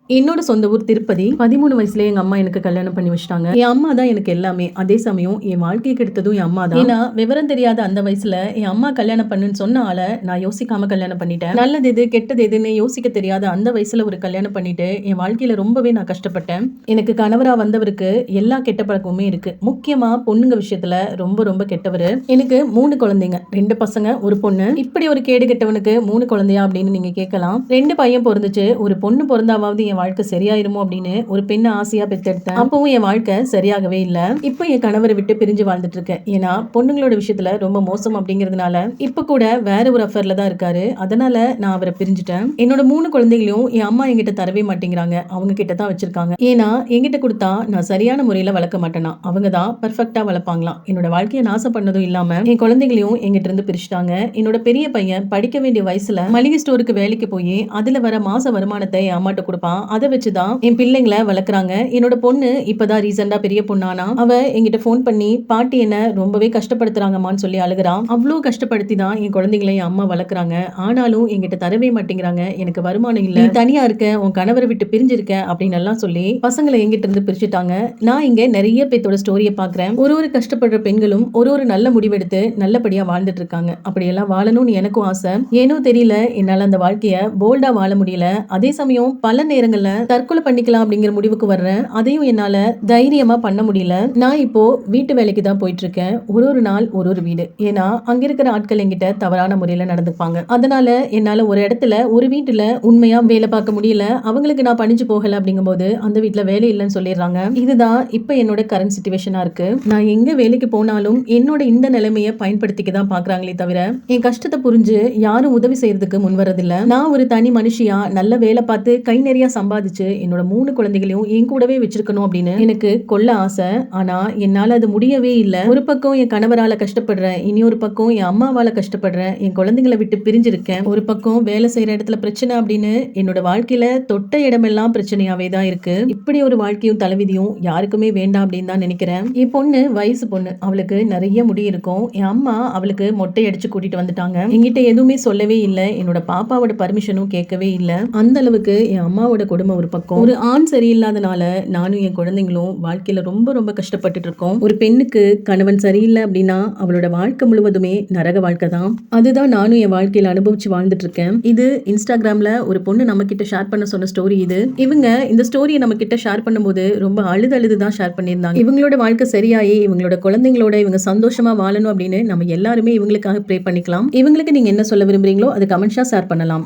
என்னோட சொந்த ஊர் திருப்பதி. 13 வயசுல எங்க அம்மா எனக்கு கல்யாணம் பண்ணி வச்சுட்டாங்க. என் அம்மா தான் எனக்கு எல்லாமே. அதே சமயம் என் வாழ்க்கையை கெடுத்ததும் என் அம்மா தான். ஏன்னா விவரம் தெரியாத அந்த வயசுல என் அம்மா கல்யாணம் பண்ணுன்னு சொன்ன ஆளை நான் யோசிக்காம கல்யாணம் பண்ணிட்டேன். நல்லது எது கெட்டது எதுன்னு யோசிக்க தெரியாத அந்த வயசுல ஒரு கல்யாணம் பண்ணிட்டு என் வாழ்க்கையில ரொம்பவே நான் கஷ்டப்பட்டேன். எனக்கு கணவரா வந்தவருக்கு எல்லா கெட்ட பழக்கமுமே இருக்கு. முக்கியமா பொண்ணுங்க விஷயத்துல ரொம்ப ரொம்ப கெட்டவரு. எனக்கு 3 குழந்தைங்க, 2 பசங்க, ஒரு பொண்ணு. இப்படி ஒரு கேடு கெட்டவனுக்கு 3 குழந்தையா அப்படின்னு நீங்க கேட்கலாம். 2 பையன் பிறந்துச்சு. ஒரு பொண்ணு பிறந்தாவது என் வாழ்க்கை சரியாயிருமோ அப்படின்னு ஒரு பெண்ணை ஆசையா பெத்தெடுத்தேன். அப்பவும் என் வாழ்க்கை சரியாகவே இல்ல. இப்போ என் கணவரை விட்டு பிரிஞ்சு வாழ்ந்துட்டு இருக்கேன். ஏன்னா பொண்ணுங்களோட விஷயத்துல ரொம்ப மோசம் அப்படிங்கறதுனால இப்ப கூட வேற ஒரு அஃபேர்ல தான் இருக்காரு. அதனால நான் அவரை பிரிஞ்சுட்டேன். என்னோட 3 குழந்தைகளையும் என் அம்மா என்கிட்ட தரவே மாட்டேங்கிறாங்க. அவங்க கிட்ட தான் வச்சிருக்காங்க. ஏன்னா என்கிட்ட கொடுத்தா நான் சரியான முறையில வளர்க்க மாட்டேனா, அவங்க தான் பெர்ஃபெக்ட்டா வளர்ப்பாங்களாம். என்னோட வாழ்க்கையை நாசம் பண்ணதும் இல்லாம என் குழந்தைகளையும் என்கிட்ட இருந்து பிரிச்சுட்டாங்க. என்னோட பெரிய பையன் படிக்க வேண்டிய வயசுல மளிகை ஸ்டோருக்கு வேலைக்கு போய் அதுல வர மாச வருமானத்தை என் அம்மாட்ட கொடுப்பான். அதை வச்சுதான் என் பிள்ளைங்களை வளர்க்குறாங்க. என்னோட பொண்ணு இப்பதான் ரீசெண்டா பெரிய பொண்ணானா அவ என்கிட்ட போன் பண்ணி பாட்டி என்ன ரொம்பவே கஷ்டப்படுத்துறாங்கம்மான்னு சொல்லி அழுகுறான். அவ்வளவு கஷ்டப்படுத்தி தான் என் குழந்தைங்களை என் அம்மா வளர்க்குறாங்க. ஆனாலும் என்கிட்ட தரவே மாட்டேங்கிறாங்க. எனக்கு வருமானம் இல்ல, தனியா இருக்க, உன் கணவரை விட்டு பிரிஞ்சிருக்க அப்படின்னு எல்லாம் சொல்லி பசங்களை எங்கிட்ட இருந்து பிரிச்சுட்டாங்க. நான் இங்க நிறைய பேத்தோட ஸ்டோரியை பாக்குறேன். ஒரு கஷ்டப்படுற பெண்களும் ஒரு நல்ல முடிவெடுத்து நல்லபடியா வாழ்ந்துட்டு இருக்காங்க. அப்படியெல்லாம் வாழணும்னு எனக்கும் ஆசை. ஏனோ தெரியல என்னால அந்த வாழ்க்கைய போல்டா வாழ முடியல. அதே சமயம் பல நேரங்கள்ல தற்கொலை பண்ணிக்கலாம் அப்படிங்கிற முடிவுக்கு வர்றேன். அதையும் என்னால தைரியமா பண்ண முடியல. நான் இப்போ வீட்டு வேலைக்கு தான் போயிட்டு இருக்கேன். ஒரு நாள் ஒரு வீடு. ஏன்னா அங்க இருக்கிற ஆட்கள் என்கிட்ட தவறான முறையில நடந்துப்பாங்க. அதனால என்னால ஒரு இடத்துல ஒரு வீட்டுல உண்மையா வேலை பார்க்க முடியல. அவங்களுக்கு நான் பணிஞ்சு போகல அப்படிங்கும்போது அந்த வீட்டுல வேலை இல்லைன்னு சொல்லிடுறாங்க. இதுதான் இப்ப என்னோட கரண்ட் சிச்சுவேஷனா இருக்கு. நான் எங்க வேலைக்கு போனாலும் என்னோட இந்த நிலைமையை பயன்படுத்திக்க தான் பாக்குறாங்களே தவிர என் கஷ்டத்தை புரிஞ்சு யாரும் உதவி செய்யறதுக்கு முன்வரதில்ல. நான் ஒரு தனி மனுஷியா நல்ல வேலை பார்த்து கை நிறைய சம்பாதிச்சு என்னோட 3 குழந்தைகளையும் என் கூடவே வச்சிருக்கணும் அப்படின்னு எனக்கு கொள்ள ஆசை. ஆனா என்னால அது முடியவே இல்லை. ஒரு பக்கம் என் கணவரால கஷ்டப்படுறேன், இனி ஒரு பக்கம் என் அம்மாவால கஷ்டப்படுறேன், என் குழந்தைங்களை விட்டு பிரிஞ்சிருக்கேன். ஒரு பக்கம் வேலை செய்யற இடத்துல பிரச்சனை அப்படின்னு என்னோட வாழ்க்கையில தொட்ட இடமெல்லாம் பிரச்சனையாவே தான் இருக்கு. இப்படி ஒரு வாழ்க்கையும் தலைவிதியும் யாருக்குமே வேண்டாம் அப்படின்னு தான் நினைக்கிறேன். என் பொண்ணு வயசு பொண்ணு, அவளுக்கு நிறைய முடி இருக்கும். என் அம்மா அவளுக்கு மொட்டை அடிச்சு கூட்டிட்டு வந்துட்டாங்க. என்கிட்ட எதுவுமே சொல்லவே இல்லை. என்னோட பாப்பாவோட பர்மிஷனும் கேட்கவே இல்லை. அந்த அளவுக்கு என் அம்மாவோட கொடுமை ஒரு பக்கம். ஒரு ஆண் சரியில்லாதனால நானும் என் குழந்தைங்களும் வாழ்க்கையில ரொம்ப ரொம்ப கஷ்டப்பட்டுட்டு இருக்கோம். ஒரு பெண்ணுக்கு கணவன் சரியில்லை அப்படின்னா அவளோட வாழ்க்கை முழுவதுமே நரக வாழ்க்கை தான். அதுதான் நானும் என் வாழ்க்கையில அனுபவிச்சு வாழ்ந்துட்டு இருக்கேன். இது இன்ஸ்டாகிராம்ல ஒரு பொண்ணு நம்ம கிட்ட ஷேர் பண்ண சொன்ன ஸ்டோரி. இது இவங்க இந்த ஸ்டோரியை நம்ம கிட்ட ஷேர் பண்ணும்போது ரொம்ப அழுது தான் ஷேர் பண்ணியிருந்தாங்க. இவங்களோட வாழ்க்கை சரியாயி இவங்களோட குழந்தைங்களோட இவங்க சந்தோஷமா வாழணும் அப்படின்னு நம்ம எல்லாருமே இவங்களுக்காக ப்ரே பண்ணிக்கலாம். இவங்களுக்கு நீங்க என்ன சொல்ல விரும்புறீங்களோ அது கமெண்ட்ஸா ஷேர் பண்ணலாம்.